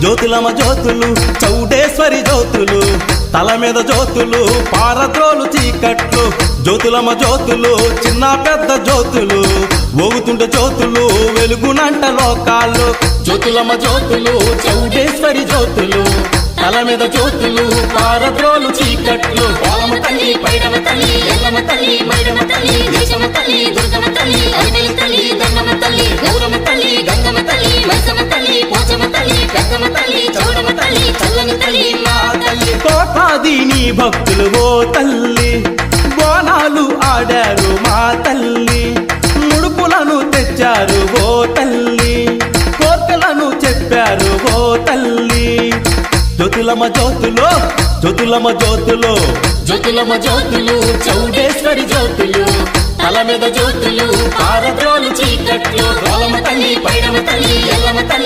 జ్యోతులమ జ్యోతులు చౌడేశ్వరి జ్యోతులు తల మీద జ్యోతులు పారద్రోలు చీకట్లు జ్యోతులమ జ్యోతులు చిన్న పెద్ద జ్యోతులు మోగుతుండే జ్యోతులు వెలుగునంట లోకాలు జ్యోతులమ జ్యోతులు చౌడేశ్వరి జ్యోతులు తల మీద జ్యోతులు పారద్రోలు చీకట్లు ఓలమ్మ తల్లి పైడమ్మ తల్లి ఎల్లమ్మ తల్లి మైడమ్మ తల్లి దేశమ్మ తల్లి దుర్గమ్మ తల్లి అరిమేల తల్లి గంగమ్మ తల్లి గౌరమ్మ తల్లి గంగమ్మ తల్లి మైసమ్మ తల్లి పోచమ్మ తల్లి పెద్దమ్మ తల్లి చౌడమ్మ తల్లి చల్లని తల్లి మా తల్లి కోటాది నీ భక్తులు ఓ తల్లి బోనాలు ఆడారు మా తల్లి ముడుపులను తెచ్చారు ఓ తల్లి కోర్కెలను చెప్పారు ఓ తల్లి జ్యోతులమ జ్యోతులు జ్యోతులమ జ్యోతులు జ్యోతులమ్మ జ్యోతులు చౌడేశ్వరి జ్యోతులు తల మీద జ్యోతులు పారద్రోలు చీకట్లు ఓలమ్మ తల్లి పైడమ్మ తల్లి ఎల్లమ్మ తల్లి